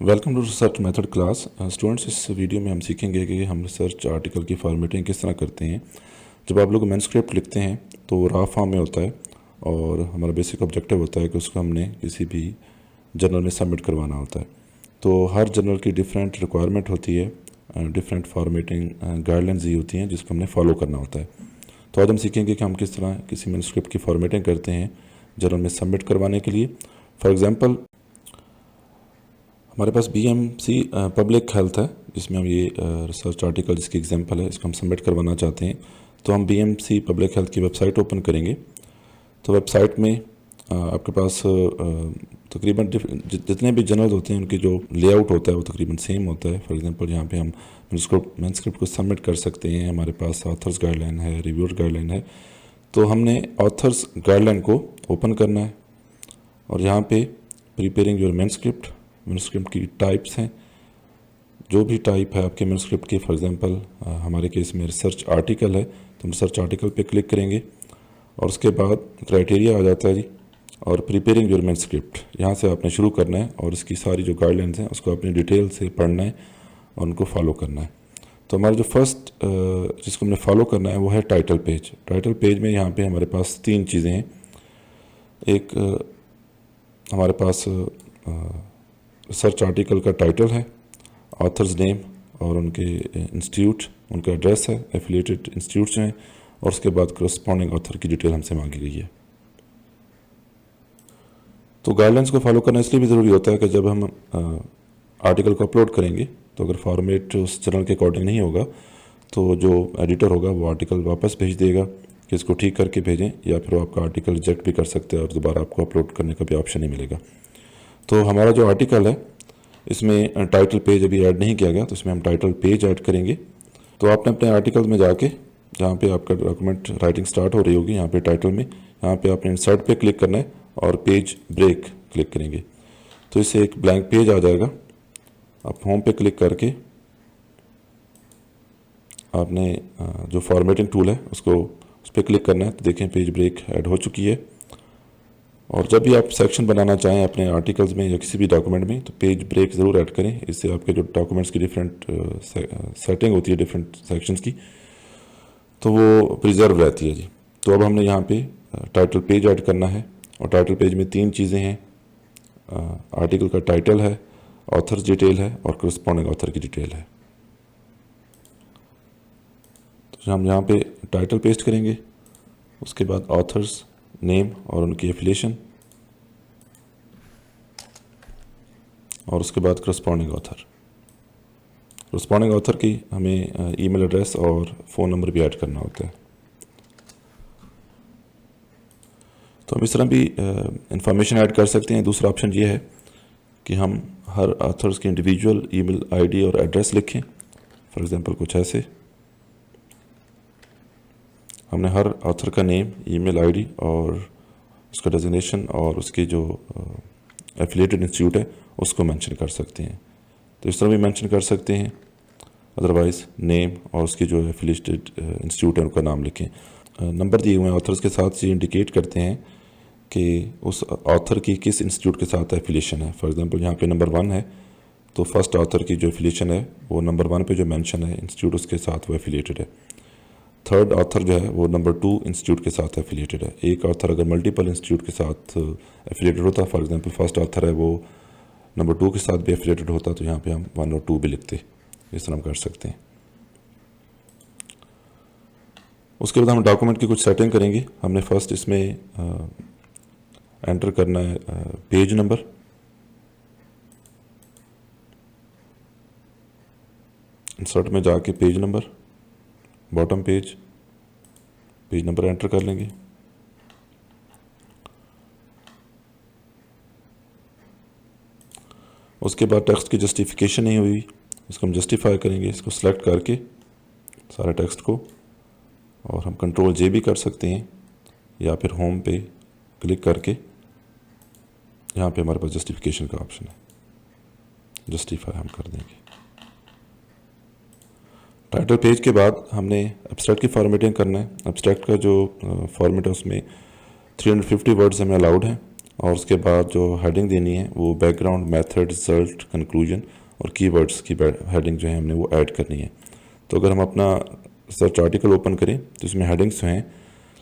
Welcome to research method class. Students, इस video में हम सीखेंगे कि हम रिसर्च आर्टिकल की फॉर्मेटिंग किस तरह करते हैं। जब आप लोग मैन्युस्क्रिप्ट लिखते हैं तो वो रॉ फॉर्म में होता है और हमारा बेसिक ऑब्जेक्टिव होता है कि उसको हमने किसी भी जर्नल में सबमिट करवाना होता है। तो हर जर्नल की डिफरेंट रिक्वायरमेंट होती है, डिफरेंट फॉर्मेटिंग गाइडलाइंस ये होती हैं जिसको हमने फॉलो करना होता है। तो आज हम सीखेंगे कि हम किस तरह किसी मैन्युस्क्रिप्ट की फॉर्मेटिंग करते हैं जर्नल में सबमिट करवाने के लिए। फॉर एग्जांपल, हमारे पास बीएमसी पब्लिक हेल्थ है जिसमें हम ये रिसर्च आर्टिकल जिसकी एग्जांपल है इसको हम सबमिट करवाना चाहते हैं। तो हम बीएमसी पब्लिक हेल्थ की वेबसाइट ओपन करेंगे। तो वेबसाइट में आपके पास तकरीबन जितने भी जर्नल होते हैं उनकी जो लेआउट होता है वो तकरीबन सेम होता है। फॉर एग्जांपल, यहाँ पे हम मैन्युस्क्रिप्ट को सबमिट कर सकते हैं। हमारे पास ऑथर्स गाइडलाइन है, रिव्यूअर गाइडलाइन है। तो हमने ऑथर्स गाइडलाइन को ओपन करना है और यहाँ पे प्रिपेयरिंग योर मैन्युस्क्रिप्ट की टाइप्स हैं। जो भी टाइप है आपके मैन्युस्क्रिप्ट की, फॉर एग्जांपल हमारे केस में रिसर्च आर्टिकल है तो हम रिसर्च आर्टिकल पे क्लिक करेंगे और उसके बाद क्राइटेरिया आ जाता है जी, और प्रिपेयरिंग योर मैन्युस्क्रिप्ट यहाँ से आपने शुरू करना है और इसकी सारी जो गाइडलाइंस हैं उसको अपनी डिटेल से पढ़ना है और उनको फॉलो करना है। तो हमारा जो फर्स्ट जिसको हमने फॉलो करना है वो है टाइटल पेज। टाइटल पेज में यहाँ पे हमारे पास तीन चीज़ें हैं। एक हमारे पास रिसर्च आर्टिकल का टाइटल है, ऑथर्स नेम और उनके इंस्टीट्यूट, उनका एड्रेस है, एफिलिएटेड इंस्टीट्यूट्स हैं, और उसके बाद करस्पॉन्डिंग ऑथर की डिटेल हमसे मांगी गई है। तो गाइडलाइंस को फॉलो करना इसलिए भी ज़रूरी होता है कि जब हम आर्टिकल को अपलोड करेंगे तो अगर फॉर्मेट उस जर्नल के अकॉर्डिंग नहीं होगा तो जो एडिटर होगा वो आर्टिकल वापस भेज देगा कि इसको ठीक करके भेजें, या फिर वो आपका आर्टिकल रिजेक्ट भी कर सकते हैं और दोबारा आपको अपलोड करने का भी ऑप्शन नहीं मिलेगा। तो हमारा जो आर्टिकल है इसमें टाइटल पेज अभी ऐड नहीं किया गया, तो इसमें हम टाइटल पेज ऐड करेंगे। तो आपने अपने आर्टिकल में जाके जहाँ पे आपका डॉक्यूमेंट राइटिंग स्टार्ट हो रही होगी, यहाँ पे टाइटल में, यहाँ पे आपने इंसर्ट पे क्लिक करना है और पेज ब्रेक क्लिक करेंगे तो इससे एक ब्लैंक पेज आ जाएगा। आप होम पे क्लिक करके आपने जो फॉर्मेटिंग टूल है उसको उस पर क्लिक करना है। तो देखें पेज ब्रेक ऐड हो चुकी है। और जब भी आप सेक्शन बनाना चाहें अपने आर्टिकल्स में या किसी भी डॉक्यूमेंट में तो पेज ब्रेक ज़रूर ऐड करें। इससे आपके जो डॉक्यूमेंट्स की डिफरेंट सेटिंग होती है डिफरेंट सेक्शंस की, तो वो प्रिजर्व रहती है जी। तो अब हमने यहाँ पे टाइटल पेज ऐड करना है और टाइटल पेज में तीन चीज़ें हैं। आर्टिकल का टाइटल है, ऑथर्स डिटेल है और करस्पॉन्डिंग ऑथर की डिटेल है। तो हम यहाँ पे टाइटल पेस्ट करेंगे, उसके बाद ऑथर्स नेम और उनकी एफिलिएशन, और उसके बाद करस्पॉन्डिंग ऑथर की हमें ईमेल एड्रेस और फ़ोन नंबर भी ऐड करना होता है। तो हम इस तरह भी इंफॉर्मेशन ऐड कर सकते हैं। दूसरा ऑप्शन ये है कि हम हर ऑथर्स की इंडिविजुअल ईमेल आईडी और एड्रेस लिखें। फॉर एग्जांपल कुछ ऐसे, हमने हर ऑथर का नेम, ईमेल आईडी और उसका डेजिग्नेशन और उसकी जो एफिलिएटेड इंस्टीट्यूट है उसको मेंशन कर सकते हैं। तो इस तरह भी मेंशन कर सकते हैं। अदरवाइज़ नेम और उसकी जो एफिलिएटेड इंस्टीट्यूट है उनका नाम लिखें। नंबर दिए हुए ऑथर्स के साथ ये इंडिकेट करते हैं कि उस ऑथर की किस इंस्टीट्यूट के साथ एफिलिएशन है। फॉर एग्जांपल, यहाँ पे नंबर 1 है तो फर्स्ट ऑथर की जो एफिलिएशन है वो नंबर 1 पे जो मेंशन है इंस्टीट्यूट उसके साथ वो एफिलिएटेड है। थर्ड ऑथर जो है वो नंबर 2 इंस्टीट्यूट के साथ एफिलिएटेड है। एक ऑथर अगर मल्टीपल इंस्टीट्यूट के साथ एफिलिएटेड होता, फॉर एग्जांपल फर्स्ट ऑथर है वो नंबर 2 के साथ भी एफिलिएटेड होता, तो यहाँ पे हम 1 और 2 भी लिखते। इस तरह हम कर सकते हैं। उसके बाद हम डॉक्यूमेंट की कुछ सेटिंग करेंगे। हमने फर्स्ट इसमें एंटर करना है पेज नंबर। इंसर्ट में जाके page number, bottom page number enter कर लेंगे। उसके बाद टेक्स्ट की जस्टिफिकेशन नहीं हुई, इसको हम जस्टिफाई करेंगे। इसको सिलेक्ट करके सारे टेक्स्ट को, और हम कंट्रोल जे भी कर सकते हैं या फिर होम पे क्लिक करके यहाँ पे हमारे पास जस्टिफिकेशन का ऑप्शन है, जस्टिफाई हम कर देंगे। टाइटल पेज के बाद हमने एब्स्ट्रैक्ट की फॉर्मेटिंग करना है। एब्स्ट्रैक्ट का जो फॉर्मेट है उसमें 350 वर्ड्स हमें अलाउड हैं और उसके बाद जो हेडिंग देनी है वो बैकग्राउंड, मेथड, रिजल्ट, कंक्लूजन और कीवर्ड्स की हेडिंग जो है हमने वो ऐड करनी है। तो अगर हम अपना सर्च आर्टिकल ओपन करें तो इसमें हेडिंग्स हैं,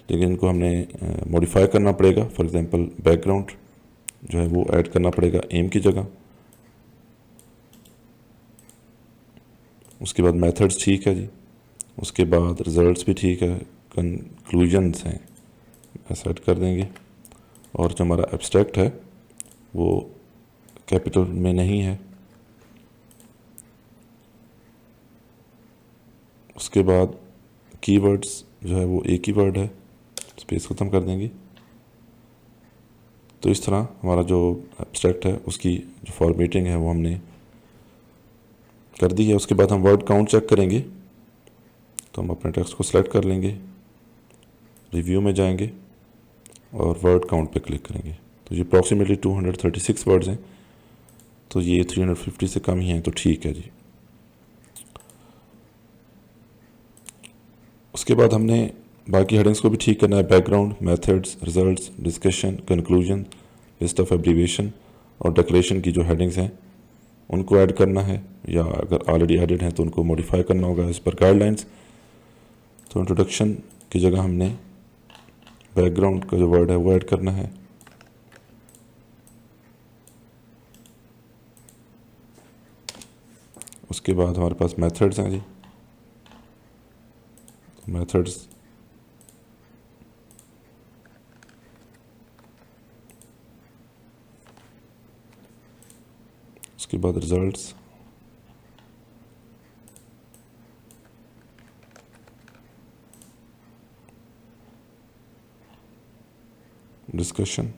लेकिन इनको हमने मॉडिफाई करना पड़ेगा। फॉर एग्जांपल बैकग्राउंड जो है वो ऐड करना पड़ेगा एम की जगह। उसके बाद मेथड्स ठीक है जी, उसके बाद रिजल्ट्स भी ठीक है, कंक्लूजन्स हैं सेट कर देंगे। और जो हमारा एब्स्ट्रैक्ट है वो कैपिटल में नहीं है। उसके बाद कीवर्ड्स जो है वो एक ही वर्ड है, स्पेस ख़त्म कर देंगे। तो इस तरह हमारा जो एब्स्ट्रैक्ट है उसकी जो फॉर्मेटिंग है वो हमने कर दी है। उसके बाद हम वर्ड काउंट चेक करेंगे, तो हम अपने टेक्स्ट को सिलेक्ट कर लेंगे, रिव्यू में जाएंगे और वर्ड काउंट पे क्लिक करेंगे। तो ये अप्रॉक्सीमेटली 236 वर्ड्स हैं, तो ये 350 से कम ही हैं, तो ठीक है जी। उसके बाद हमने बाकी हेडिंग्स को भी ठीक करना है, background, methods, results, discussion, conclusion, list of abbreviation और डिक्लेरेशन की जो हेडिंग्स हैं उनको ऐड करना है, या अगर ऑलरेडी एडिड हैं तो उनको मॉडिफाई करना होगा इस पर गाइडलाइंस। तो इंट्रोडक्शन की जगह हमने बैकग्राउंड का जो वर्ड है वो ऐड करना है। उसके बाद हमारे पास मेथड्स हैं जी, मेथड्स उसके बाद रिजल्ट्स, डिस्कशन,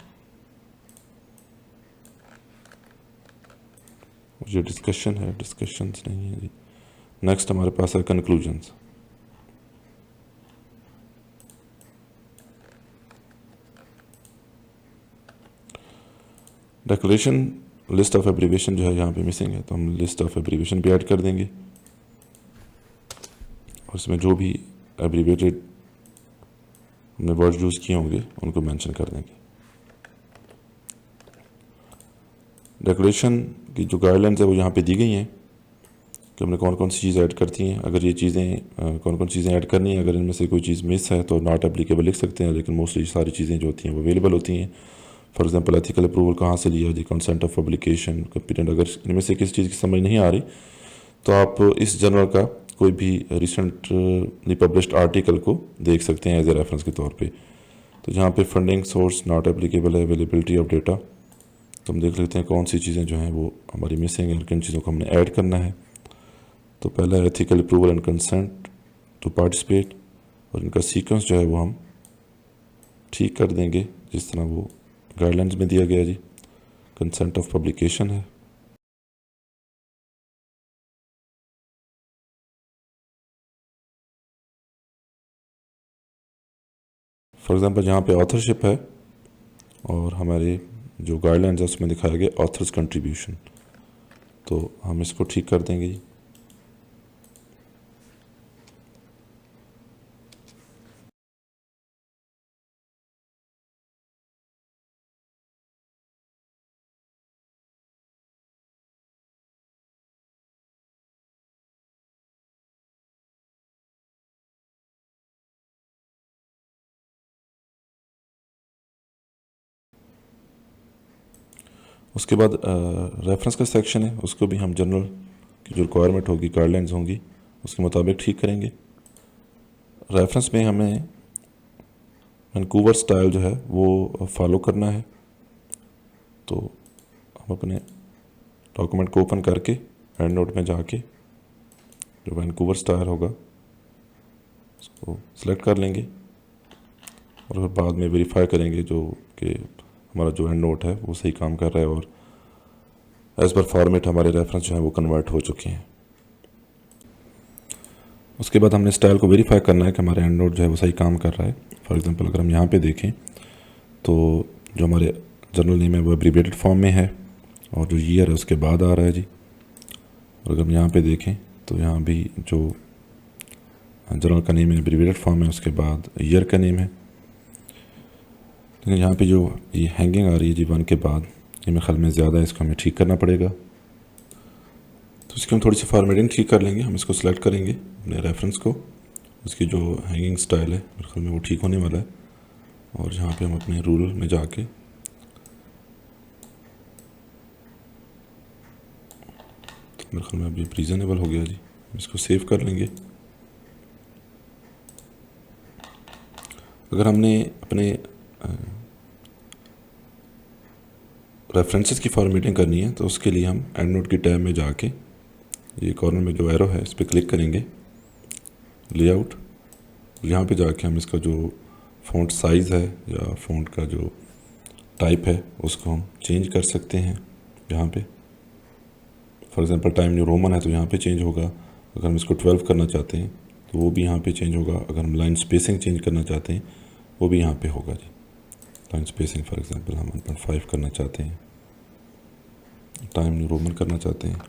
ये डिस्कशन है, डिस्कशंस नहीं है जी। नेक्स्ट हमारे पास है conclusions. Declaration, list of abbreviation जो है यहाँ पे मिसिंग है, तो हम लिस्ट ऑफ एब्रीविएशन भी ऐड कर देंगे और इसमें जो भी एब्रीविएटेड हमने वर्ड यूज़ किए होंगे उनको मेंशन कर देंगे। डेकोरेशन की जो गाइडलाइंस है वो यहाँ पे दी गई हैं कि हमने कौन कौन सी चीज़ ऐड करती हैं। अगर ये चीज़ें कौन कौन चीज़ें ऐड करनी है, अगर इनमें से कोई चीज़ मिस है तो नॉट एप्लीकेबल लिख सकते हैं, लेकिन मोस्टली सारी चीज़ें जो होती हैं वो अवेलेबल होती हैं। फॉर एग्जांपल एथिकल अप्रूवल कहाँ से लिया जी, कंसेंट ऑफ पब्लिकेशन, कंपिटेंट। अगर इनमें से किसी चीज़ की समझ नहीं आ रही तो आप इस जर्नल का कोई भी रिसेंटली पब्लिश्ड आर्टिकल को देख सकते हैं एज ए रेफरेंस के तौर पे। तो जहाँ पे फंडिंग सोर्स नॉट एप्लीकेबल है, अवेलेबिलिटी ऑफ डेटा, तो हम देख लेते हैं कौन सी चीज़ें जो हैं वो हमारी मिसिंग है और किन चीज़ों को हमने ऐड करना है। तो पहला ethical approval and consent to participate, और इनका सीक्वेंस जो है वो हम ठीक कर देंगे जिस तरह वो गाइडलाइंस में दिया गया जी। कंसेंट ऑफ पब्लिकेशन है, फॉर एग्जांपल जहाँ पे ऑथरशिप है और हमारे जो गाइडलाइंस है उसमें दिखाया गया ऑथर्स कंट्रीब्यूशन, तो हम इसको ठीक कर देंगे जी। उसके बाद रेफरेंस का सेक्शन है, उसको भी हम जनरल की जो रिक्वायरमेंट होगी, गाइडलाइंस होंगी, उसके मुताबिक ठीक करेंगे। रेफरेंस में हमें वैंकूवर स्टाइल जो है वो फॉलो करना है। तो हम अपने डॉक्यूमेंट को ओपन करके एंड नोट में जाके जो वैंकूवर स्टाइल होगा उसको सिलेक्ट कर लेंगे और फिर बाद में वेरीफाई करेंगे जो कि हमारा जो एंड नोट है वो सही काम कर रहा है और एज पर फॉर्मेट हमारे रेफरेंस जो है वो कन्वर्ट हो चुके हैं। उसके बाद हमने स्टाइल को वेरीफाई करना है कि हमारा एंड नोट जो है वो सही काम कर रहा है। फॉर एग्जांपल अगर हम यहाँ पे देखें तो जो हमारे जर्नल नेम है वो एब्रीविएटेड फॉर्म में है और जो ईयर है उसके बाद आ रहा है जी। और अगर हम यहाँ पे देखें तो यहाँ भी जो जर्नल का नेम है एब्रीविएटेड फॉर्म है, उसके बाद ईयर का नेम है। लेकिन यहाँ पे जो ये हैंगिंग आ रही है जी 1 के बाद, ये मेरे ख्याल में ज़्यादा है, इसको हमें ठीक करना पड़ेगा। तो इसकी हम थोड़ी सी फॉर्मेटिंग ठीक कर लेंगे। हम इसको सिलेक्ट करेंगे अपने रेफरेंस को, उसकी जो हैंगिंग स्टाइल है मेरे ख्याल में वो ठीक होने वाला है। और यहाँ पे हम अपने रूल में जाके तो मेरे ख्याल में अभी रीज़नेबल हो गया जी, इसको सेव कर लेंगे। अगर हमने अपने रेफरेंसेस की फॉर्मेटिंग करनी है तो उसके लिए हम एंड नोट की टैब में जाके ये कॉर्नर में जो एरो है इस पर क्लिक करेंगे, लेआउट। यहाँ पे जाके हम इसका जो फ़ॉन्ट साइज़ है या फ़ॉन्ट का जो टाइप है उसको हम चेंज कर सकते हैं। यहाँ पे for example time new Roman है तो यहाँ पे चेंज होगा। अगर हम इसको 12 करना चाहते हैं तो वो भी यहाँ पे चेंज होगा। अगर हम लाइन स्पेसिंग चेंज करना चाहते हैं वो भी यहाँ पे होगा जी। लाइन स्पेसिंग फॉर एग्जांपल हम 1.5 करना चाहते हैं, टाइम न्यू रोमन करना चाहते हैं,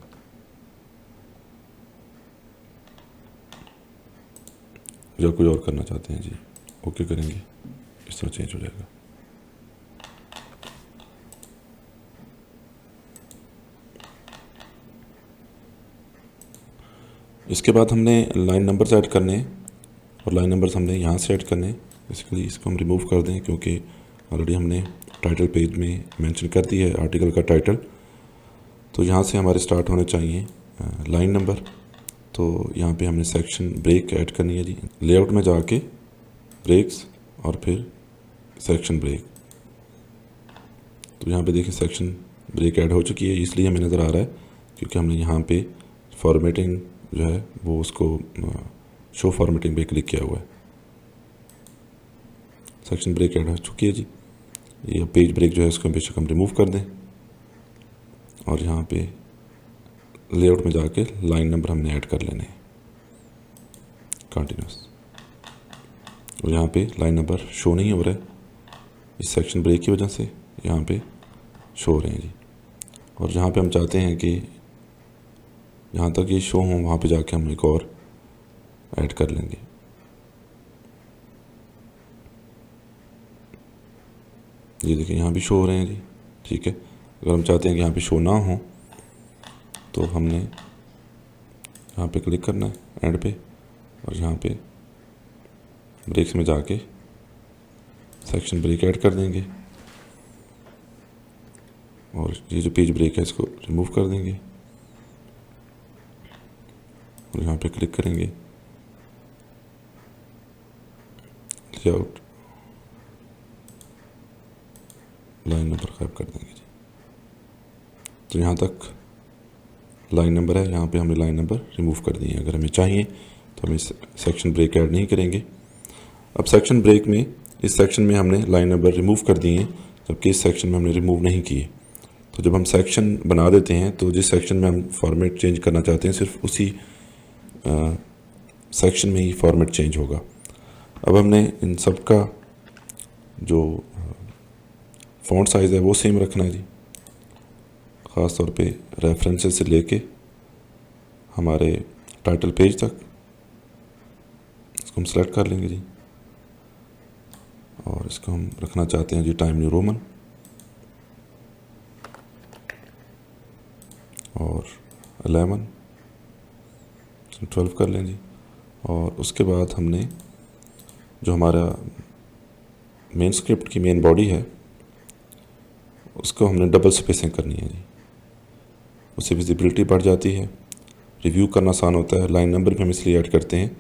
या कोई और करना चाहते हैं जी, ओके करेंगे, इस तरह चेंज हो जाएगा। इसके बाद हमने लाइन नंबर्स ऐड करने हैं और लाइन नंबर्स हमने यहाँ से ऐड करने हैं। बेसिकली इसको हम रिमूव कर दें क्योंकि ऑलरेडी हमने टाइटल पेज में मेंशन कर दी है आर्टिकल का टाइटल। तो यहाँ से हमारे स्टार्ट होने चाहिए लाइन नंबर। तो यहाँ पे हमने सेक्शन ब्रेक ऐड करनी है जी। लेआउट में जाके ब्रेक्स और फिर सेक्शन ब्रेक। तो यहाँ पे देखिए सेक्शन ब्रेक ऐड हो चुकी है, इसलिए हमें नज़र आ रहा है क्योंकि हमने यहाँ पे फॉर्मेटिंग जो है वो उसको शो फॉर्मेटिंग पे क्लिक किया हुआ है। सेक्शन ब्रेक ऐड हो चुकी है जी। ये पेज ब्रेक जो है इसको बेशक हम रिमूव कर दें और यहाँ पे लेआउट में जाके लाइन नंबर हमने ऐड कर लेने हैं कंटिन्यूस। और यहाँ पे लाइन नंबर शो नहीं हो रहा है इस सेक्शन ब्रेक की वजह से, यहाँ पे शो हो रहे हैं जी। और जहाँ पे हम चाहते हैं कि जहाँ तक ये शो हों वहाँ पे जाके हम एक और ऐड कर लेंगे। ये देखिए यहाँ भी शो हो रहे हैं जी, ठीक है। अगर हम चाहते हैं कि यहाँ पे शो ना हो तो हमने यहाँ पे क्लिक करना है एंड पे और यहाँ पे ब्रेक्स में जाके सेक्शन ब्रेक ऐड कर देंगे और ये जो पेज ब्रेक है इसको रिमूव कर देंगे और यहाँ पे क्लिक करेंगे, लेआउट, लाइन नंबर गायब कर देंगे जी। तो यहाँ तक लाइन नंबर है, यहाँ पे हमने लाइन नंबर रिमूव कर दिए। अगर हमें चाहिए तो हम इस सेक्शन ब्रेक ऐड नहीं करेंगे। अब सेक्शन ब्रेक में इस सेक्शन में हमने लाइन नंबर रिमूव कर दिए हैं जबकि इस सेक्शन में हमने रिमूव नहीं किए। तो जब हम सेक्शन बना देते हैं तो जिस सेक्शन में हम फॉर्मेट चेंज करना चाहते हैं सिर्फ उसी सेक्शन में ही फॉर्मेट चेंज होगा। अब हमने इन सब का जो फ़ॉन्ट साइज़ है वो सेम रखना है जी, ख़ास तौर पे रेफरेंसेस से लेके हमारे टाइटल पेज तक। इसको हम सेलेक्ट कर लेंगे जी और इसको हम रखना चाहते हैं जी टाइम न्यू रोमन और 11 12 कर लें जी। और उसके बाद हमने जो हमारा मेन स्क्रिप्ट की मेन बॉडी है उसको हमने डबल स्पेसिंग करनी है जी, उससे विजिबिलिटी बढ़ जाती है, रिव्यू करना आसान होता है। लाइन नंबर भी हम इसलिए ऐड करते हैं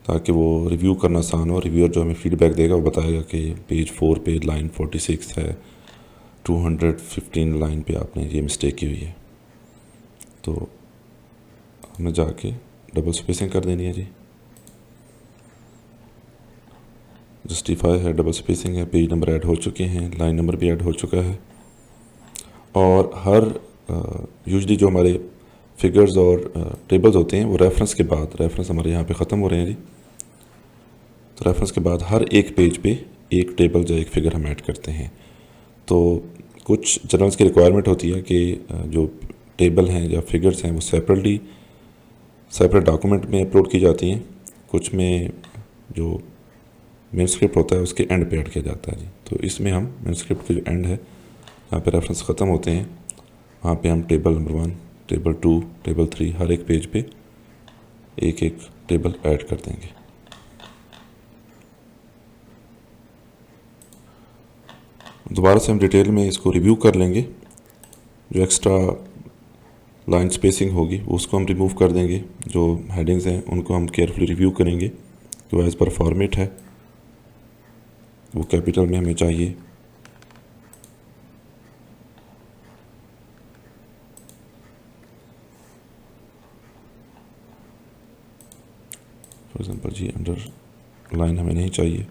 ताकि वो रिव्यू करना आसान हो। रिव्यूअर जो हमें फीडबैक देगा वो बताएगा कि पेज 4 पे लाइन 46 है, 215 लाइन पे आपने ये मिस्टेक की हुई है। तो हमने जाके डबल स्पेसिंग कर देनी है जी। जस्टिफाई है, डबल स्पेसिंग है, पेज नंबर ऐड हो चुके हैं, लाइन नंबर भी ऐड हो चुका है। और हर यूजली जो हमारे फिगर्स और टेबल्स होते हैं वो रेफरेंस के बाद, रेफरेंस हमारे यहाँ पे ख़त्म हो रहे हैं जी, तो रेफरेंस के बाद हर एक पेज पे एक टेबल या एक फिगर हम ऐड करते हैं। तो कुछ जर्नल्स की रिक्वायरमेंट होती है कि जो टेबल हैं या फिगर्स हैं वो सेपरेट डॉक्यूमेंट में अपलोड की जाती हैं। कुछ में जो मैन्युस्क्रिप्ट होता है उसके एंड पे ऐड किया जाता है जी। तो इसमें हम मैन्युस्क्रिप्ट के जो एंड है यहाँ पे रेफरेंस ख़त्म होते हैं, वहाँ पे हम टेबल नंबर 1, टेबल 2, टेबल 3 हर एक पेज पे एक एक टेबल ऐड कर देंगे। दोबारा से हम डिटेल में इसको रिव्यू कर लेंगे। जो एक्स्ट्रा लाइन स्पेसिंग होगी उसको हम रिमूव कर देंगे, जो हेडिंग्स हैं उनको हम केयरफुली रिव्यू करेंगे। जो एज़ पर फॉर्मेट है वो कैपिटल में हमें चाहिए। For example G underline हमें नहीं चाहिए।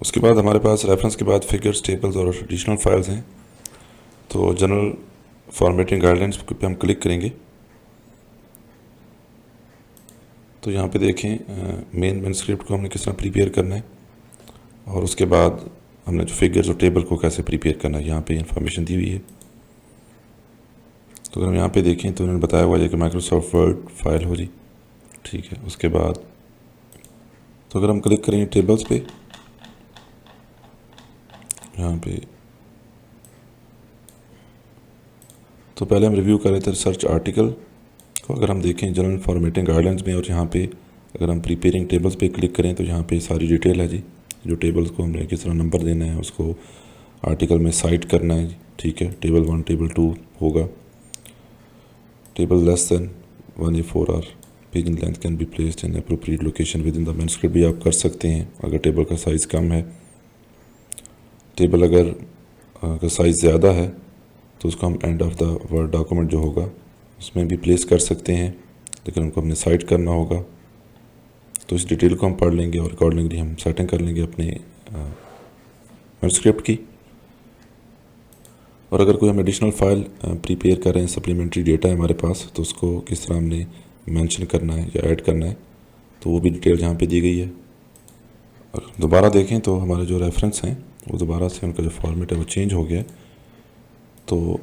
उसके बाद हमारे पास रेफरेंस के बाद फिगर्स, टेबल्स और एडिशनल फाइल्स हैं। तो जनरल फॉर्मेटिंग गाइडलाइंस पे हम क्लिक करेंगे तो यहाँ पे देखें मेन मैन्युस्क्रिप्ट को हमने किस तरह प्रिपेयर करना है और उसके बाद हमने जो फिगर्स और टेबल को कैसे प्रिपेयर करना है यहाँ पे इंफॉर्मेशन दी हुई है। तो अगर हम यहाँ पे देखें तो उन्होंने बताया हुआ है कि माइक्रोसॉफ्ट वर्ड फाइल हो जी, ठीक है। उसके बाद तो अगर हम क्लिक करेंगे टेबल्स पे, यहाँ पे तो पहले हम रिव्यू कर रहे थे रिसर्च आर्टिकल को। अगर हम देखें जनरल फॉर्मेटिंग गाइडलाइंस में और यहाँ पे अगर हम प्रिपेयरिंग टेबल्स पे क्लिक करें तो यहाँ पे सारी डिटेल है जी। जो टेबल्स को हमने किस तरह नंबर देना है, उसको आर्टिकल में साइट करना है जी, ठीक है। टेबल 1, टेबल 2 होगा। Table less than 1A4 are page in length can be placed in appropriate location within the manuscript भी आप कर सकते हैं अगर टेबल का साइज़ कम है। टेबल अगर साइज़ ज़्यादा है तो उसको हम end of the word document जो होगा उसमें भी प्लेस कर सकते हैं, लेकिन उनको हमने साइट करना होगा। तो इस डिटेल को हम पढ़ लेंगे और अकॉर्डिंगली हम सेटिंग कर लेंगे अपने मैन्युस्क्रिप्ट की। और अगर कोई हम एडिशनल फाइल प्रिपेयर कर रहे हैं, सप्लीमेंट्री डेटा है हमारे पास, तो उसको किस तरह हमने मेंशन करना है या ऐड करना है, तो वो भी डिटेल यहाँ पे दी गई है। और दोबारा देखें तो हमारे जो रेफरेंस हैं वो दोबारा से उनका जो फॉर्मेट है वो चेंज हो गया है। तो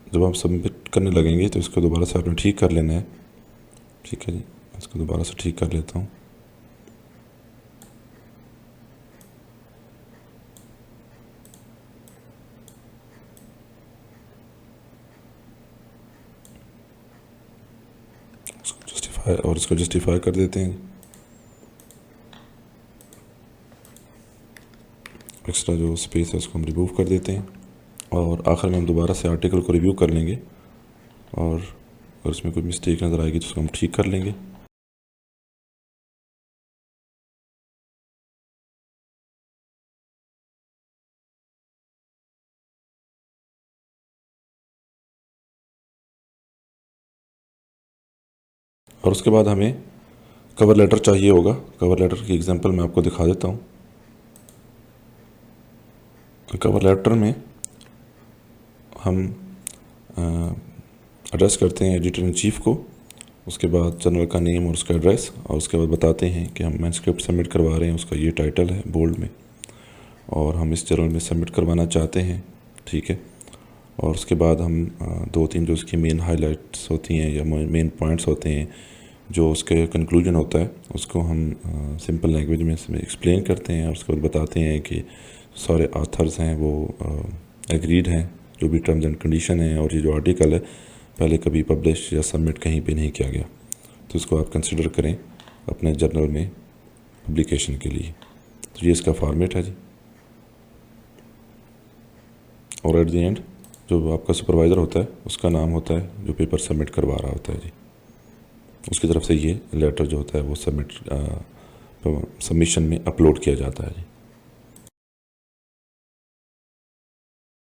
जब हम सबमिट करने लगेंगे तो इसको दोबारा से आपने ठीक कर लेना है, ठीक है जी। इसको दोबारा से ठीक कर लेता हूँ। इसको जस्टिफाई और इसको जस्टिफाई कर देते हैं। एक्स्ट्रा जो स्पेस है उसको हम रिमूव कर देते हैं और आखिर में हम दोबारा से आर्टिकल को रिव्यू कर लेंगे और अगर उसमें कोई मिस्टेक नज़र आएगी तो उसको हम ठीक कर लेंगे। और उसके बाद हमें कवर लेटर चाहिए होगा। कवर लेटर की एग्जांपल मैं आपको दिखा देता हूँ। कवर लेटर में हम एड्रेस करते हैं एडिटर इन चीफ को, उसके बाद जनरल का नेम और उसका एड्रेस, और उसके बाद बताते हैं कि हम मैन्युस्क्रिप्ट सबमिट करवा रहे हैं, उसका ये टाइटल है बोल्ड में, और हम इस जर्नल में सबमिट करवाना चाहते हैं, ठीक है। और उसके बाद हम 2-3 जो उसकी मेन हाइलाइट्स होती हैं या मेन पॉइंट्स होते हैं, जो उसके कंक्लूजन होता है, उसको हम सिंपल लैंग्वेज में इसमें एक्सप्लेन करते हैं और उसके बाद बताते हैं कि सारे ऑथर्स हैं वो एग्रीड हैं, जो भी टर्म्स एंड कंडीशन है, और ये जो आर्टिकल है पहले कभी पब्लिश या सबमिट कहीं पे नहीं किया गया, तो इसको आप कंसिडर करें अपने जर्नल में पब्लिकेशन के लिए। तो ये इसका फॉर्मेट है जी। और एट द एंड जो आपका सुपरवाइज़र होता है उसका नाम होता है जो पेपर सबमिट करवा रहा होता है जी, उसकी तरफ से ये लेटर जो होता है वो सबमिशन में अपलोड किया जाता है जी।